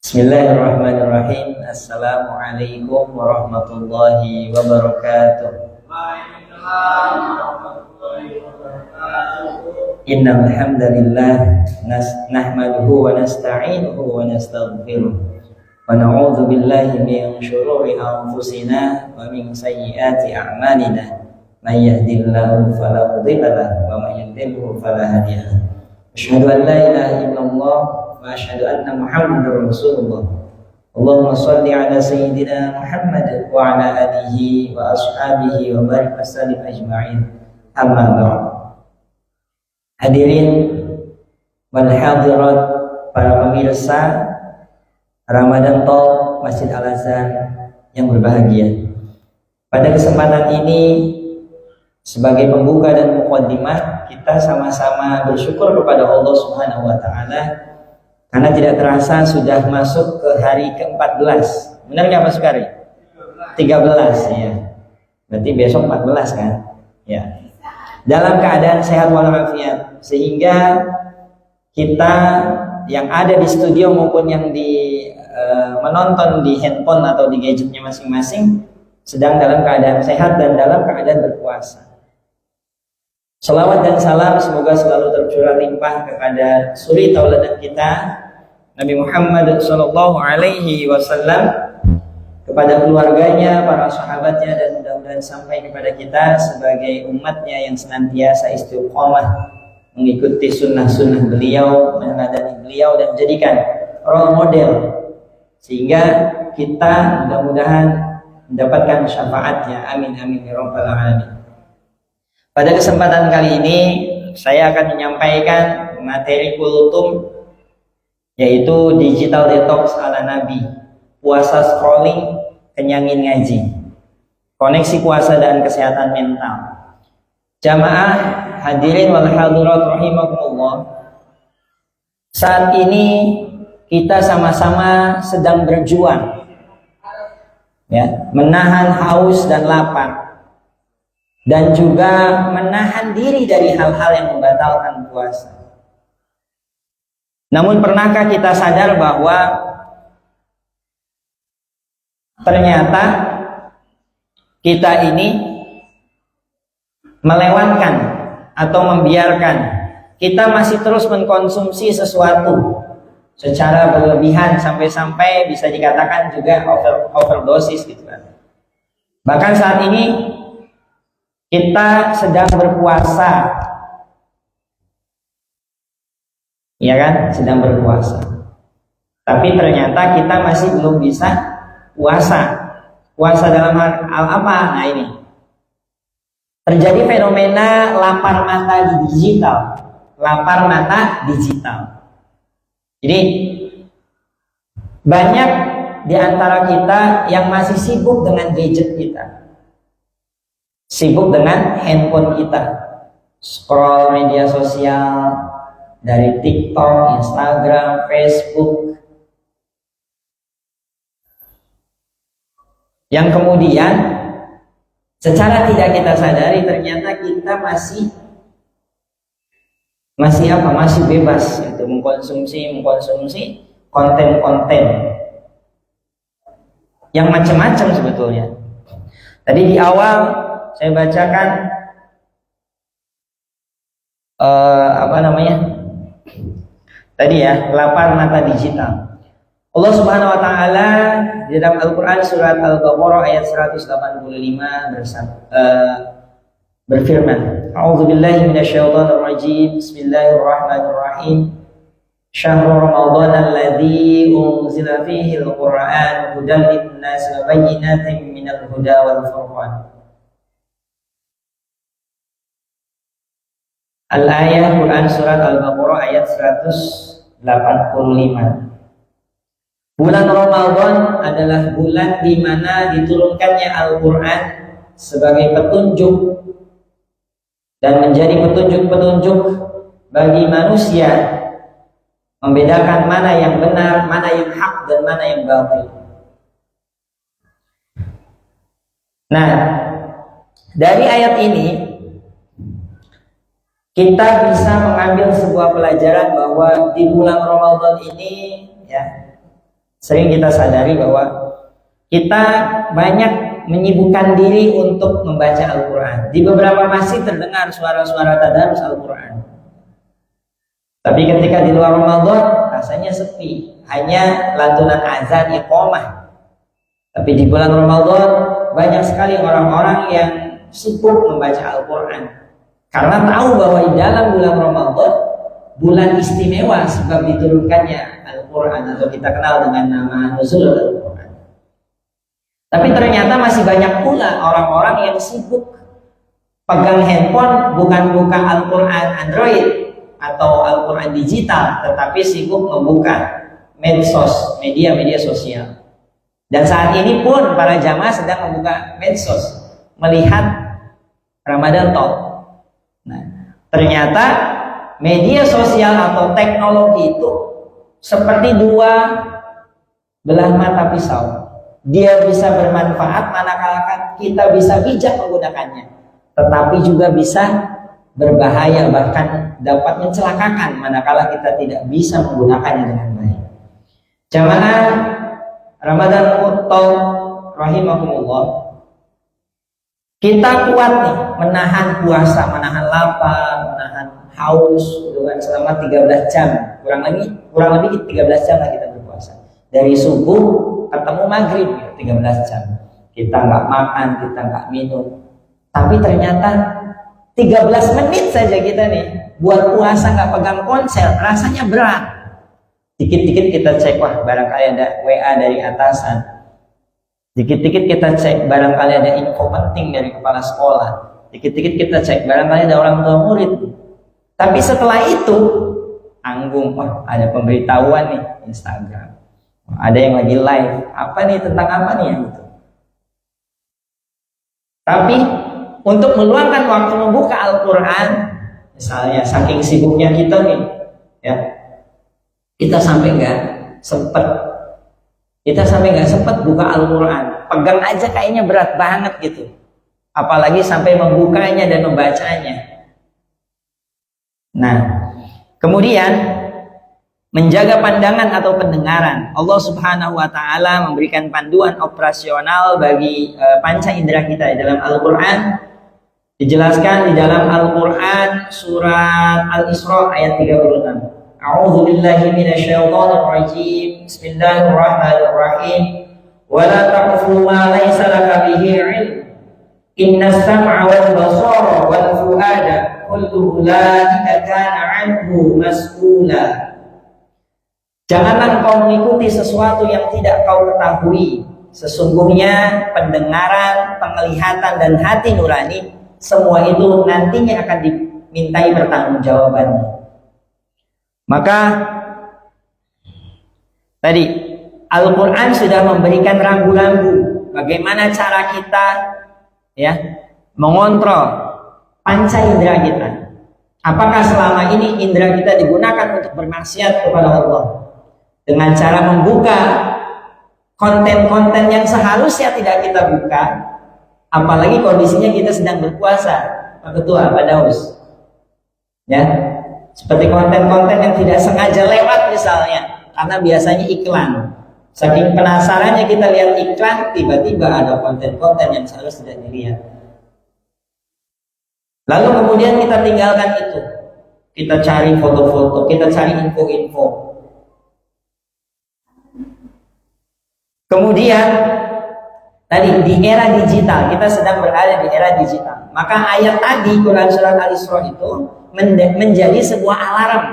Bismillahirrahmanirrahim. Assalamualaikum warahmatullahi wabarakatuh. Innal hamdalillah nahmaduhu wa nasta'inuhu wa nastaghfiruh wa na'udzu billahi min shururi anfusina wa min sayyiati a'malina. May yahdihillahu fala mudilla lahu wa may yudlilhu fala hadiya lahu. Asyhadu an la ilaha illallah wa asyhadu anna Muhammadar Rasulullah. Allahumma shalli ala sayyidina Muhammad wa ala alihi wa ashabihi wa barik wasallim ajma'in. Amma ba'd. Hadirin wal hadirat, para pemirsa Ramadan Talk Masjid Al-Azhar yang berbahagia. Pada kesempatan ini, sebagai pembuka dan muqaddimah, kita sama-sama bersyukur kepada Allah Subhanahu wa taala karena tidak terasa sudah masuk ke hari ke-14. Benar nggak Mas Sukari? 13 ya. Berarti besok 14 kan? Ya. Dalam keadaan sehat walafiat, sehingga kita yang ada di studio maupun yang menonton di handphone atau di gadgetnya masing-masing sedang dalam keadaan sehat dan dalam keadaan berpuasa. Salawat dan salam semoga selalu tercurah limpah kepada suri tauladan kita Nabi Muhammad sallallahu alaihi wasallam, kepada keluarganya, para sahabatnya, dan mudah-mudahan sampai kepada kita sebagai umatnya yang senantiasa istiqomah mengikuti sunnah-sunnah beliau, meneladani beliau dan jadikan role model, sehingga kita mudah-mudahan mendapatkan syafaatnya. Amin amin ya rabbal alamin. Pada kesempatan kali ini saya akan menyampaikan materi kultum, yaitu digital detox ala Nabi, puasa scrolling, kenyangin ngaji, koneksi puasa dan kesehatan mental. Jamaah hadirin wal hadirat rahimakumullah, saat ini kita sama-sama sedang berjuang ya, menahan haus dan lapar, dan juga menahan diri dari hal-hal yang membatalkan puasa. Namun pernahkah kita sadar bahwa ternyata kita ini melewatkan atau membiarkan, kita masih terus mengkonsumsi sesuatu secara berlebihan, sampai-sampai bisa dikatakan juga overdosis gitu kan. Bahkan saat ini kita sedang berpuasa, ya kan, sedang berpuasa, tapi ternyata kita masih belum bisa puasa dalam hal apa? Nah, ini terjadi fenomena lapar mata digital. Jadi banyak di antara kita yang masih sibuk dengan gadget kita, sibuk dengan handphone kita, scroll media sosial dari TikTok, Instagram, Facebook, yang kemudian secara tidak kita sadari ternyata kita masih bebas untuk mengkonsumsi konten-konten yang macam-macam sebetulnya. Tadi di awal saya bacakan tadi ya, lapar mata digital. Allah Subhanahu wa taala di dalam Al-Qur'an surat Al-Baqarah ayat 185 berfirman, A'udzubillahi minasyaitonir rajim. Bismillahirrahmanirrahim. Syahrul Ramadan alladzi unzila fihi al-Qur'an hudan lin-nasi wa bayyinatin minal huda wal furqan. Al-ayah Quran surat Al-Baqarah ayat 185. Bulan Ramadan adalah bulan di mana diturunkannya Al-Quran sebagai petunjuk dan menjadi petunjuk-petunjuk bagi manusia, membedakan mana yang benar, mana yang hak, dan mana yang batil. Nah, dari ayat ini kita bisa mengambil sebuah pelajaran bahwa di bulan Ramadan ini ya, Sering kita sadari bahwa kita banyak menyibukkan diri untuk membaca Al-Quran. Di beberapa masjid terdengar suara-suara tadarus Al-Quran. Tapi ketika di luar Ramadan rasanya sepi, hanya lantunan azan iqamah. Tapi di bulan Ramadan banyak sekali orang-orang yang sibuk membaca Al-Quran, karena tahu bahwa di dalam bulan Ramadan, bulan istimewa sebab diturunkannya Al-Quran, atau kita kenal dengan nama Nuzul Al-Quran. Tapi ternyata masih banyak pula orang-orang yang sibuk pegang handphone, bukan buka Al-Quran Android atau Al-Quran digital, tetapi sibuk membuka medsos, media-media sosial. Dan saat ini pun para jamaah sedang membuka medsos, melihat Ramadan Talk. Nah, ternyata media sosial atau teknologi itu seperti dua belah mata pisau. Dia bisa bermanfaat manakala kita bisa bijak menggunakannya, tetapi juga bisa berbahaya, bahkan dapat mencelakakan manakala kita tidak bisa menggunakannya dengan baik. Jamaah Ramadan Talk rahimakumullah, kita kuat nih menahan puasa, menahan lapar, menahan haus dengan selama 13 jam. Kurang lebih 13 jam lah kita berpuasa. Dari subuh ketemu maghrib 13 jam. Kita nggak makan, kita nggak minum. Tapi ternyata 13 menit saja kita nih buat puasa nggak pegang ponsel, rasanya berat. Dikit-dikit kita cek, wah barangkali ada WA dari atasan. Dikit-dikit kita cek, barangkali ada info penting dari kepala sekolah. Dikit-dikit kita cek, barangkali ada orang tua murid. Tapi setelah itu, anggung, wah ada pemberitahuan nih Instagram. Ada yang lagi live, apa nih, tentang apa nih yang itu. Tapi untuk meluangkan waktu membuka Al-Quran, misalnya saking sibuknya kita nih, ya, kita sampai nggak sempet buka Al-Quran. Pegang aja kayaknya berat banget gitu, apalagi sampai membukanya dan membacanya. Nah, kemudian menjaga pandangan atau pendengaran. Allah Subhanahu wa Ta'ala memberikan panduan operasional bagi panca indera kita di dalam Al-Quran. Dijelaskan di dalam Al-Quran surat Al-Isra ayat 36. A'udzu billahi minasyaitonir rajim. Bismillahirrahmanirrahim. Wa la taqfu ma laysa laka bihi 'ilm. Innas sam'a wal basara wal fu'ada kullu ulaika kana 'anhu mas'ula. Janganlah kau mengikuti sesuatu yang tidak kau ketahui. Sesungguhnya pendengaran, penglihatan, dan hati nurani, semua itu nantinya akan dimintai pertanggungjawabannya. Maka tadi Al-Quran sudah memberikan rambu-rambu bagaimana cara kita ya mengontrol panca indera kita. Apakah selama ini indera kita digunakan untuk bermaksiat kepada Allah dengan cara membuka konten-konten yang seharusnya tidak kita buka, apalagi kondisinya kita sedang berpuasa, Pak Ketua, Pak Daus, ya, seperti konten-konten yang tidak sengaja lewat misalnya, karena biasanya iklan. Saking penasarannya kita lihat iklan, tiba-tiba ada konten-konten yang seharusnya tidak dilihat. Lalu kemudian kita tinggalkan itu, kita cari foto-foto, kita cari info-info. Kemudian tadi di era digital, kita sedang berada di era digital. Maka ayat tadi Quran surat Al-Isra itu menjadi sebuah alarm.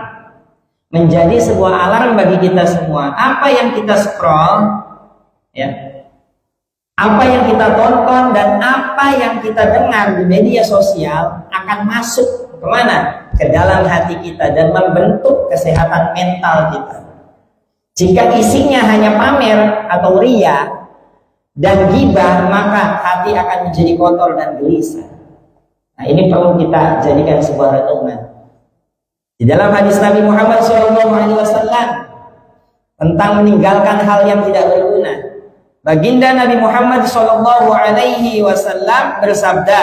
Menjadi sebuah alarm bagi kita semua. Apa yang kita scroll, ya, apa yang kita tonton dan apa yang kita dengar di media sosial akan masuk kemana? Ke dalam hati kita dan membentuk kesehatan mental kita. Jika isinya hanya pamer atau ria dan ghibah, maka hati akan menjadi kotor dan gelisah. Nah, ini perlu kita jadikan sebuah renungan. Di dalam hadis Nabi Muhammad SAW tentang meninggalkan hal yang tidak berguna, baginda Nabi Muhammad SAW bersabda,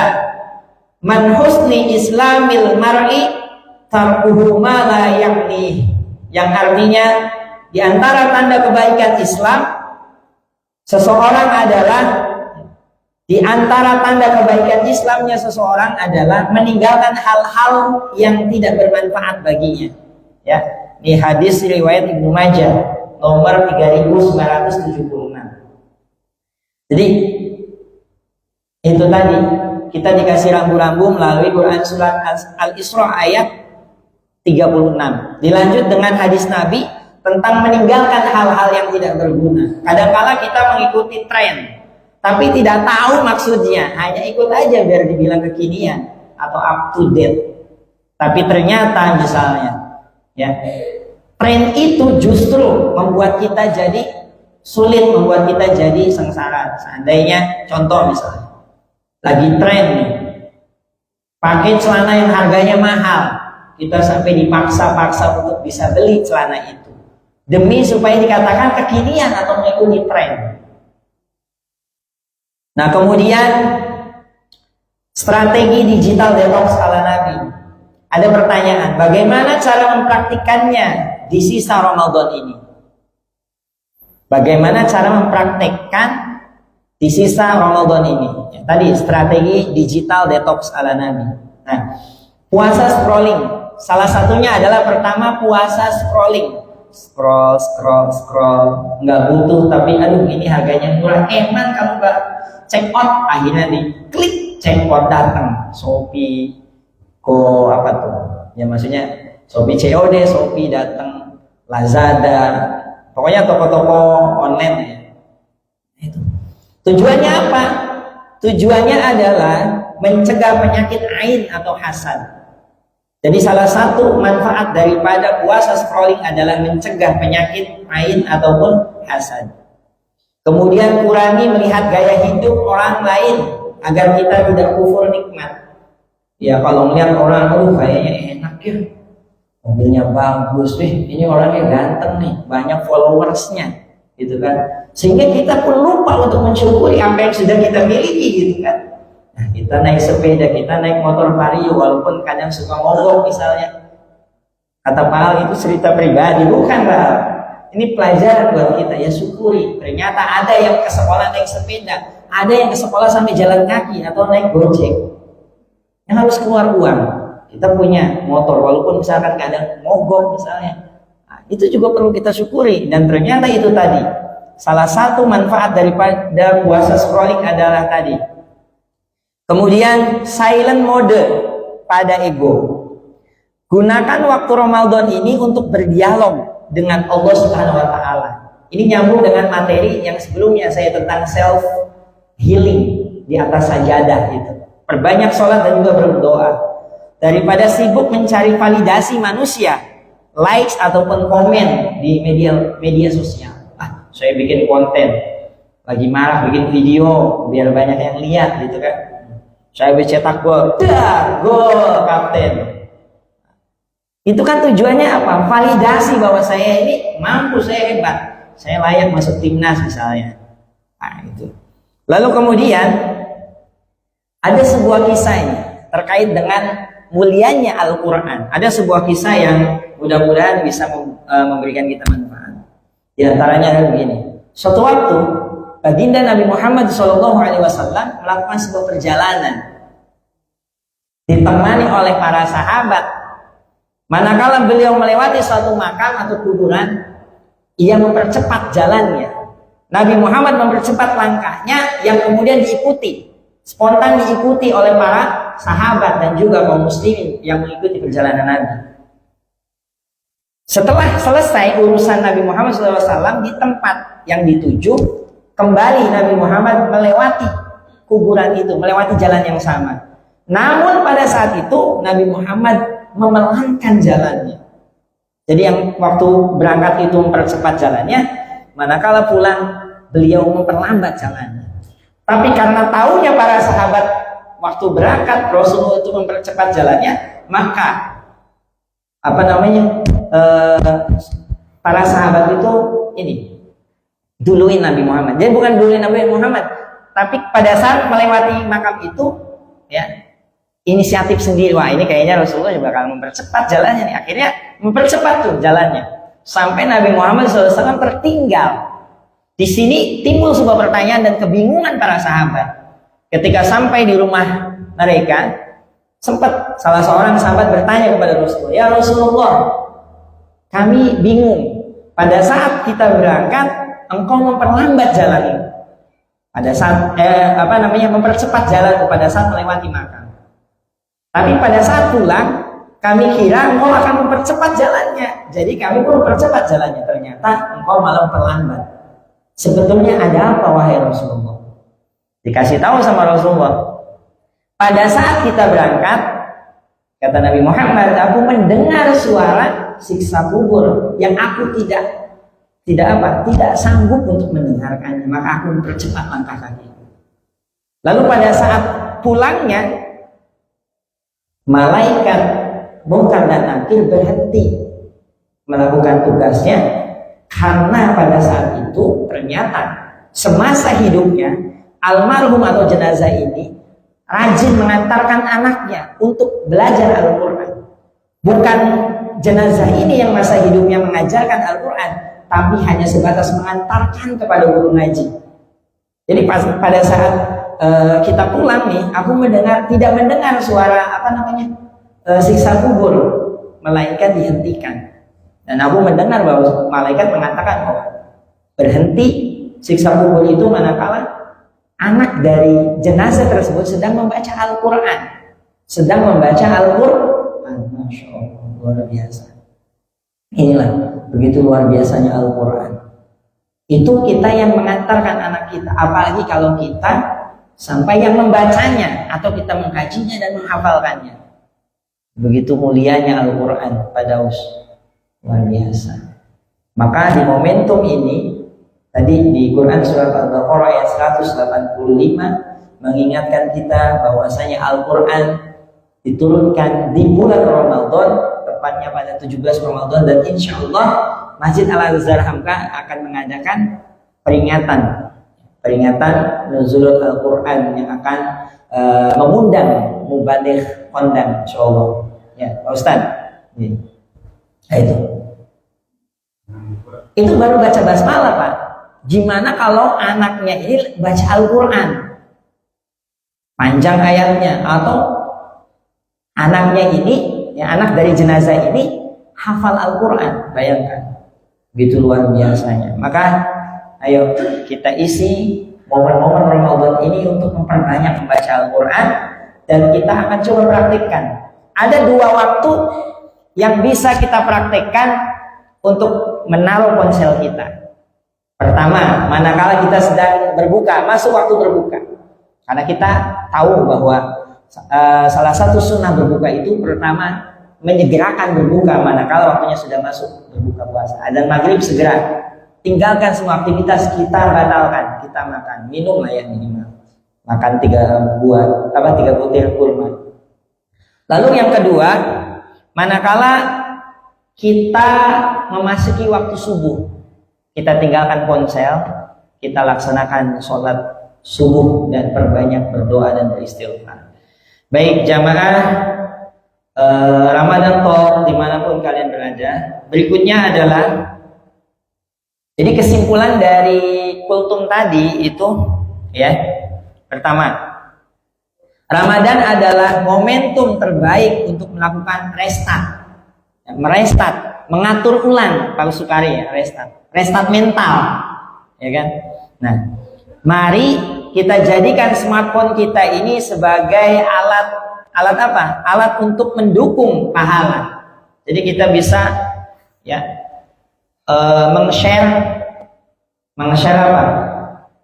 "Man husni islamil mar'i tarkuhu ma la ya'ni," yang artinya di antara tanda kebaikan Islam, seseorang adalah di antara tanda kebaikan Islamnya seseorang adalah meninggalkan hal-hal yang tidak bermanfaat baginya. Ya, ini hadis riwayat Ibnu Majah nomor 3976. Jadi itu tadi kita dikasih rambu-rambu melalui Quran surat Al-Isra ayat 36. Dilanjut dengan hadis Nabi tentang meninggalkan hal-hal yang tidak berguna. Kadang-kala kita mengikuti tren, tapi tidak tahu maksudnya, hanya ikut aja biar dibilang kekinian atau up to date. Tapi ternyata misalnya, ya, tren itu justru membuat kita jadi sulit, membuat kita jadi sengsara. Seandainya contoh misalnya, lagi tren nih, pakai celana yang harganya mahal, kita sampai dipaksa-paksa untuk bisa beli celana itu demi supaya dikatakan kekinian atau mengikuti tren. Nah, kemudian strategi digital detox ala Nabi. Ada pertanyaan, bagaimana cara mempraktikannya di sisa Ramadan ini? Bagaimana cara mempraktikkan di sisa Ramadan ini? Ya, tadi strategi digital detox ala Nabi. Nah, puasa scrolling. Salah satunya adalah pertama puasa scrolling. Scroll, nggak butuh, tapi aduh ini harganya murah, emang kamu nggak check out, akhirnya diklik check out, datang Shopee, apa tuh? Ya maksudnya Shopee COD, Shopee datang, Lazada, pokoknya toko-toko online ya. Itu. Tujuannya apa? Tujuannya adalah mencegah penyakit ain atau hasad. Jadi salah satu manfaat daripada puasa scrolling adalah mencegah penyakit ain ataupun hasad. Kemudian kurangi melihat gaya hidup orang lain agar kita tidak kufur nikmat. Ya kalau melihat orang, kayaknya enak ya, mobilnya bagus nih, ini orangnya ganteng nih, banyak followersnya, gitu kan. Sehingga kita pun lupa untuk mensyukuri apa yang sudah kita miliki, gitu kan. Nah, kita naik sepeda, kita naik motor vario, walaupun kadang suka mogok misalnya. Kata Pak Al, itu cerita pribadi, bukan Pak Al. Ini pelajaran buat kita, ya syukuri. Ternyata ada yang ke sekolah naik sepeda, ada yang ke sekolah sampai jalan kaki atau naik gojek. Yang harus keluar uang. Kita punya motor, walaupun misalkan kadang mogok misalnya. Nah, itu juga perlu kita syukuri. Dan ternyata itu tadi, salah satu manfaat daripada puasa scrolling adalah tadi. Kemudian silent mode pada ego. Gunakan waktu Ramadan ini untuk berdialog dengan Allah Subhanahu wa taala. Ini nyambung dengan materi yang sebelumnya saya tentang self healing di atas sajadah itu. Perbanyak sholat dan juga berdoa. Daripada sibuk mencari validasi manusia, likes ataupun komen di media sosial. Saya bikin konten, lagi marah bikin video biar banyak yang lihat gitu kan. Saya cetak gol, gol kapten. Itu kan tujuannya apa? Validasi bahwa saya ini mampu, saya hebat, saya layak masuk timnas misalnya. Nah, itu. Lalu kemudian ada sebuah kisah ini terkait dengan mulianya Al-Quran. Ada sebuah kisah yang mudah-mudahan bisa memberikan kita manfaat. Di antaranya adalah begini. Suatu waktu baginda Nabi Muhammad SAW melakukan sebuah perjalanan ditemani oleh para sahabat. Manakala beliau melewati suatu makam atau kuburan, ia mempercepat jalannya. Nabi Muhammad mempercepat langkahnya yang kemudian diikuti, spontan diikuti oleh para sahabat dan juga kaum muslimin yang mengikuti perjalanan Nabi. Setelah selesai urusan Nabi Muhammad SAW di tempat yang dituju, kembali Nabi Muhammad melewati kuburan itu, melewati jalan yang sama. Namun pada saat itu Nabi Muhammad memelankan jalannya. Jadi yang waktu berangkat itu mempercepat jalannya, manakala pulang beliau memperlambat jalannya. Tapi karena tahunya para sahabat waktu berangkat Rasulullah itu mempercepat jalannya, maka para sahabat itu duluin Nabi Muhammad. Jadi bukan duluin Nabi Muhammad, tapi pada saat melewati makam itu, ya, inisiatif sendiri. Wah, ini kayaknya Rasulullah bakal mempercepat jalannya nih. Akhirnya mempercepat tuh jalannya. sampai Nabi Muhammad SAW tertinggal. Di sini timbul sebuah pertanyaan dan kebingungan para sahabat. Ketika sampai di rumah mereka, sempat salah seorang sahabat bertanya kepada Rasulullah, "Ya Rasulullah, kami bingung. Pada saat kita berangkat, engkau memperlambat jalan ini. Pada saat mempercepat jalan pada saat melewati Makkah. Tapi pada saat pulang, kami kira engkau akan mempercepat jalannya. Jadi kami pun mempercepat jalannya. Ternyata engkau malah memperlambat. Sebetulnya ada apa wahai Rasulullah?" Dikasih tahu sama Rasulullah, pada saat kita berangkat, kata Nabi Muhammad, aku mendengar suara siksa kubur yang aku tidak sanggup untuk mendengarkannya, maka aku mempercepat langkah kaki. Lalu pada saat pulangnya, malaikat Munkar dan Nakir berhenti melakukan tugasnya, karena pada saat itu ternyata semasa hidupnya almarhum atau jenazah ini rajin mengantarkan anaknya untuk belajar Al-Quran. Bukan jenazah ini yang masa hidupnya mengajarkan Al-Quran, tapi hanya sebatas mengantarkan kepada guru ngaji. Jadi pada saat kita pulang nih, aku tidak mendengar suara siksa kubur, malaikat dihentikan. Dan aku mendengar bahwa malaikat mengatakan bahwa berhenti siksa kubur itu manakala anak dari jenazah tersebut sedang membaca Al-Quran. Masya Allah, luar biasa. Inilah begitu luar biasanya Al-Quran. Itu kita yang mengantarkan anak kita, apalagi kalau kita sampai yang membacanya atau kita mengkajinya dan menghafalkannya. Begitu mulianya Al-Quran pada luar biasa. Maka di momentum ini, tadi di Quran surat Al-Baqarah ayat 185 mengingatkan kita bahwasanya Al-Quran diturunkan di bulan Ramadan, tepatnya pada 17 Ramadan, dan insya Allah Masjid Al-Azhar Hamka akan mengadakan peringatan Nuzulul Al-Quran yang akan mengundang mubaligh kondang, insya Allah. Ya, Pak Ustadz. Nah, itu baru baca basmalah, Pak. Gimana kalau anaknya ini baca Al-Quran panjang ayatnya, atau anaknya ini, ya, anak dari jenazah ini hafal Al-Quran? Bayangkan, begitu luar biasanya. Maka ayo kita isi momen-momen Ramadan ini untuk memperbanyak membaca Al-Quran, dan kita akan coba praktikkan. Ada 2 waktu yang bisa kita praktikkan untuk menaruh ponsel kita. Pertama, manakala kita sedang berbuka, masuk waktu berbuka. Karena kita tahu bahwa salah satu sunnah berbuka itu pertama menyegerakan berbuka manakala waktunya sudah masuk berbuka puasa. Dan maghrib segera tinggalkan semua aktivitas, kita batalkan, kita makan, minum lah ya minimal. Makan 3 butir kurma. Lalu yang kedua, manakala kita memasuki waktu subuh, kita tinggalkan ponsel, kita laksanakan sholat subuh dan perbanyak berdoa dan beristighfar. Baik jamaah Ramadan Talk dimanapun kalian berada, berikutnya adalah, jadi kesimpulan dari kultum tadi itu, ya, pertama, Ramadan adalah momentum terbaik untuk melakukan merestart, mengatur ulang, Pak Sukari ya, restart mental, ya kan? Nah, mari kita jadikan smartphone kita ini sebagai alat apa? Alat untuk mendukung pahala. Jadi kita bisa, ya, meng-share apa?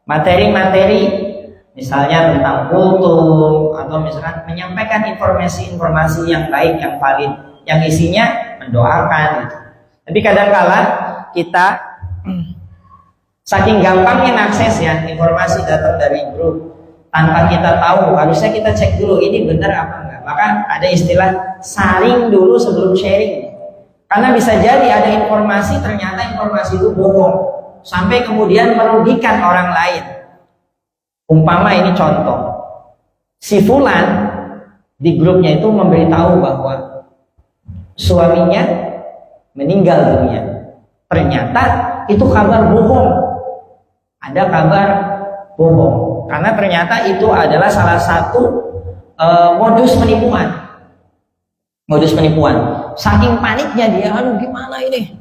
Materi-materi, misalnya tentang kultum, atau misalkan menyampaikan informasi-informasi yang baik, yang valid, yang isinya mendoakan gitu. Tapi kadang-kala kita saking gampangnya mengakses ya informasi datang dari grup, tanpa kita tahu, harusnya kita cek dulu ini benar apa enggak. Maka ada istilah saring dulu sebelum sharing. Karena bisa jadi ada informasi, ternyata informasi itu bohong, sampai kemudian merugikan orang lain. Umpama ini contoh, si fulan di grupnya itu memberitahu bahwa suaminya meninggal dunia. ternyata itu kabar bohong. Ada kabar bohong. Karena ternyata itu adalah salah satu modus penipuan. Modus penipuan. Saking paniknya dia, aduh gimana ini?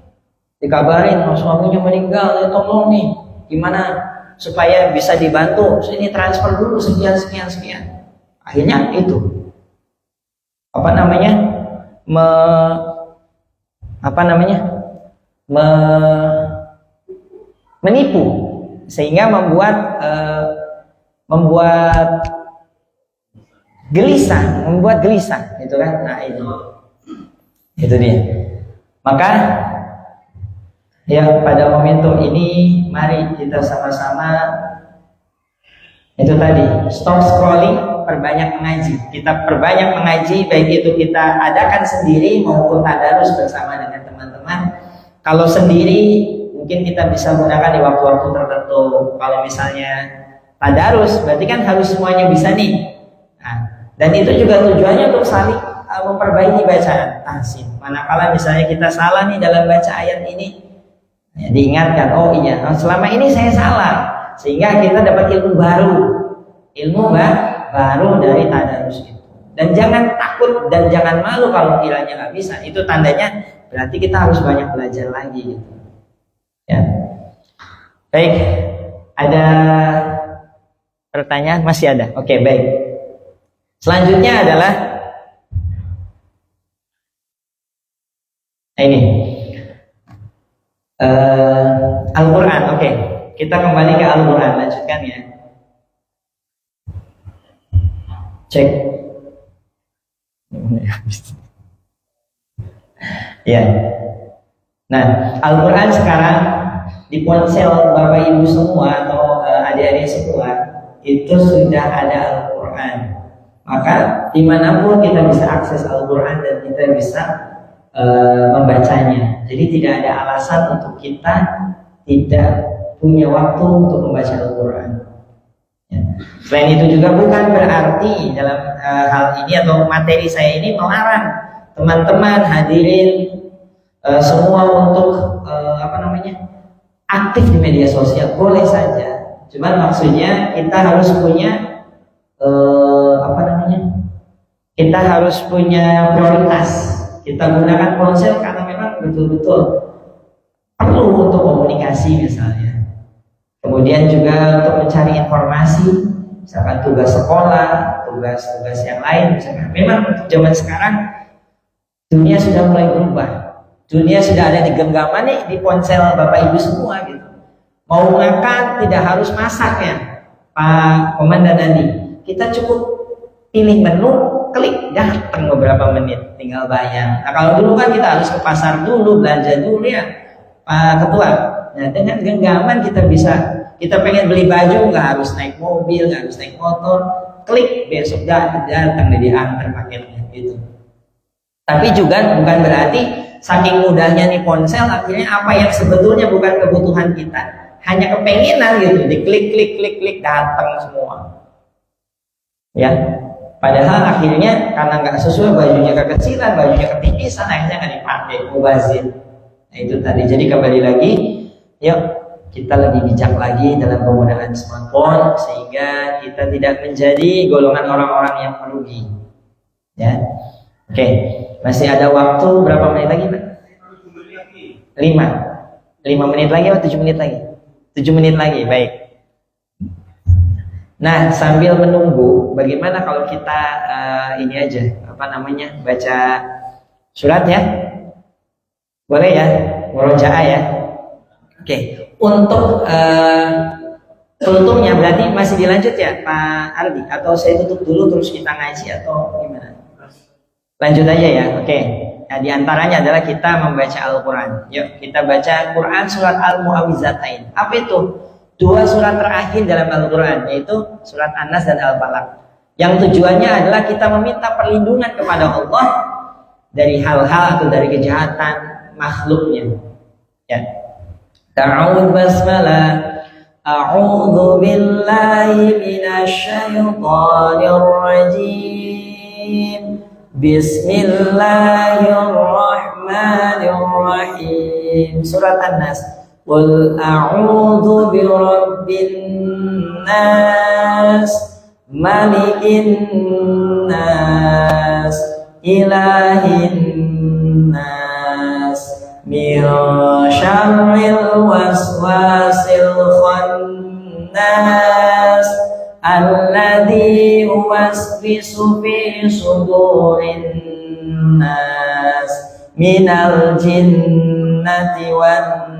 Dikabarin suaminya meninggal, ya tolong nih. Gimana supaya bisa dibantu? Ini transfer dulu sekian. Akhirnya itu menipu, sehingga membuat gelisah gitu kan. Nah itu dia. Maka ya pada momentum ini mari kita sama-sama itu tadi, stop scrolling, perbanyak mengaji. Kita perbanyak mengaji, baik itu kita adakan sendiri maupun tadarus bersama dengan teman-teman. Kalau sendiri mungkin kita bisa gunakan di waktu-waktu tertentu. Kalau misalnya tadarus, berarti kan harus semuanya bisa nih. Nah, dan itu juga tujuannya untuk saling memperbaiki bacaan tahsin. Manakala misalnya kita salah nih dalam baca ayat ini, ya, diingatkan, oh iya, selama ini saya salah, sehingga kita dapat ilmu baru dari tadarus itu. Dan jangan takut dan jangan malu kalau kiranya nggak bisa. Itu tandanya berarti kita harus banyak belajar lagi gitu. Ya. Baik, ada pertanyaan? Masih ada? Oke, baik. Selanjutnya adalah ini Al-Quran. Oke, kita kembali ke Al-Quran. Lanjutkan ya. Cek. Ya. Nah, Al-Quran sekarang di ponsel Bapak Ibu semua atau adik-adik semua itu sudah ada Al-Quran. Maka dimanapun kita bisa akses Al-Quran dan kita bisa membacanya. Jadi tidak ada alasan untuk kita tidak punya waktu untuk membaca Al-Quran. Ya. Selain itu juga bukan berarti dalam hal ini atau materi saya ini melarang teman-teman hadirin semua untuk aktif di media sosial. Boleh saja. Cuman maksudnya kita harus punya kita harus punya prioritas. Kita gunakan ponsel karena memang betul-betul perlu untuk komunikasi misalnya. Kemudian juga untuk mencari informasi, misalkan tugas sekolah, tugas-tugas yang lain misalkan. Memang untuk zaman sekarang dunia sudah mulai berubah. Dunia sudah ada di genggaman nih, di ponsel Bapak Ibu semua gitu. Mau makan tidak harus masak ya, Pak Komandan Andi. Kita cukup pilih menu, klik, datang beberapa menit, tinggal bayar. Nah kalau dulu kan kita harus ke pasar dulu, belanja dulu ya Pak Ketua. Nah dengan genggaman kita pengen beli baju, nggak harus naik mobil, nggak harus naik motor, klik besok datang diantar paketnya gitu. Tapi juga bukan berarti saking mudahnya nih ponsel, akhirnya apa yang sebetulnya bukan kebutuhan kita, hanya kepengenan gitu, diklik datang semua. Ya, padahal akhirnya karena nggak sesuai, bajunya kekecilan, bajunya ketipisan, akhirnya nggak dipakai, mubazir. Nah itu tadi. Jadi kembali lagi, yuk kita lebih bijak lagi dalam penggunaan smartphone sehingga kita tidak menjadi golongan orang-orang yang merugi. Ya, oke. Masih ada waktu berapa menit lagi, Pak? 5 menit lagi atau 7 menit lagi? 7 menit lagi, baik. Nah, sambil menunggu, bagaimana kalau kita ini aja, baca surat ya? Boleh ya? Murojaah ya? Oke. Untuk tutupnya berarti masih dilanjut ya, Pak Ardi? Atau saya tutup dulu terus kita ngaji atau gimana? Lanjut aja ya, oke. Nah, di antaranya adalah kita membaca Al-Quran. Yuk, kita baca Quran surat Al-Mu'awwizatain. Apa itu? 2 surat terakhir dalam Al-Quran, yaitu surat An-Nas dan Al-Falaq. Yang tujuannya adalah kita meminta perlindungan kepada Allah dari hal-hal atau dari kejahatan makhluknya. Ya. Ta'awudz basmalah. A'udzu billahi minasyaitonir rajim. Bismillahirrahmanirrahim. Bismillahirrahmanirrahim. Surat An-Nas. Qul a'udzu birabbin nas, malikin nas, ilahin nas, min syarril waswasil khannas, alladzi yuwaswisu fi sudurin nas, minal jinnati wan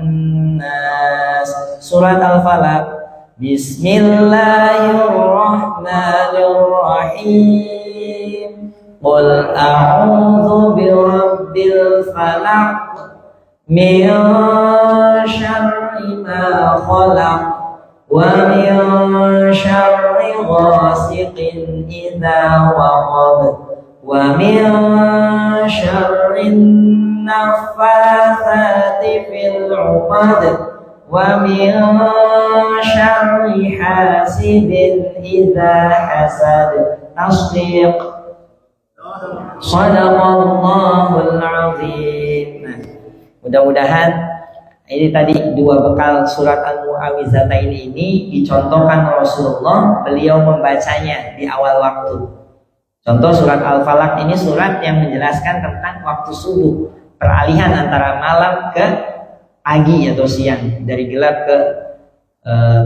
nas. Surat Al-Falaq. Bismillahirrahmanirrahim. Qul a'udzu birabbil falaq, min syarri ma khalaq, wa min syarri ghasiqin idza waqab, wa min syarri naffatsati fil 'uqad, wa min syarri hasidin idza hasad. Tasdiq. Shadaqallahul azim. Mudah-mudahan ini tadi dua bekal surat Al-Mu'awwidzatain ini dicontohkan Rasulullah, beliau membacanya di awal waktu. Contoh surat Al-Falaq ini surat yang menjelaskan tentang waktu subuh, peralihan antara malam ke pagi atau siang, dari gelap ke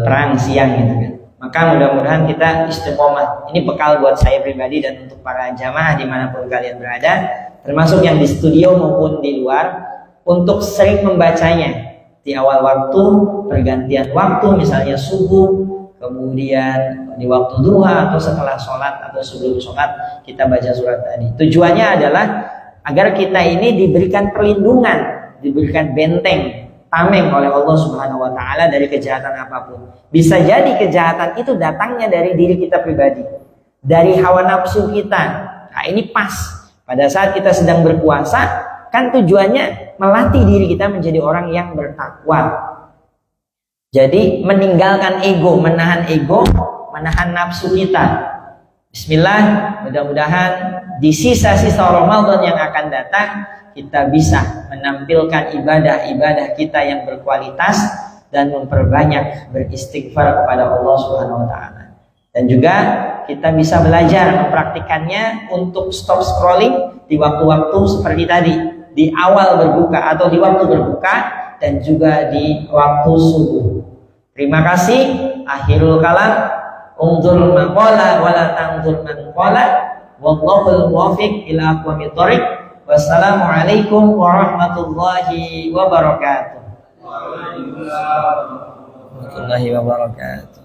terang siang gitu kan. Maka mudah-mudahan kita istiqomah. Ini bekal buat saya pribadi dan untuk para jamaah dimanapun kalian berada, termasuk yang di studio maupun di luar, untuk sering membacanya di awal waktu, pergantian waktu, misalnya subuh, kemudian di waktu duha atau setelah sholat atau sebelum sholat kita baca surat tadi. Tujuannya adalah agar kita ini diberikan perlindungan, diberikan benteng, tameng oleh Allah Subhanahu wa taala dari kejahatan apapun. Bisa jadi kejahatan itu datangnya dari diri kita pribadi, dari hawa nafsu kita. Nah, ini pas pada saat kita sedang berpuasa, kan tujuannya melatih diri kita menjadi orang yang bertakwa. Jadi meninggalkan ego, menahan nafsu kita. Bismillah, mudah-mudahan di sisa-sisa Ramadan yang akan datang kita bisa menampilkan ibadah-ibadah kita yang berkualitas dan memperbanyak beristighfar kepada Allah Subhanahu wa taala. Dan juga kita bisa belajar mempraktikannya untuk stop scrolling di waktu-waktu seperti tadi, di awal berbuka atau di waktu berbuka dan juga di waktu subuh. Terima kasih. Akhirul kalam. Unzur man qala wa la tanzur man qala. Wallahul muwaffiq ila aqwamit thoriq. Wassalamualaikum warahmatullahi wabarakatuh. Warahmatullahi wabarakatuh.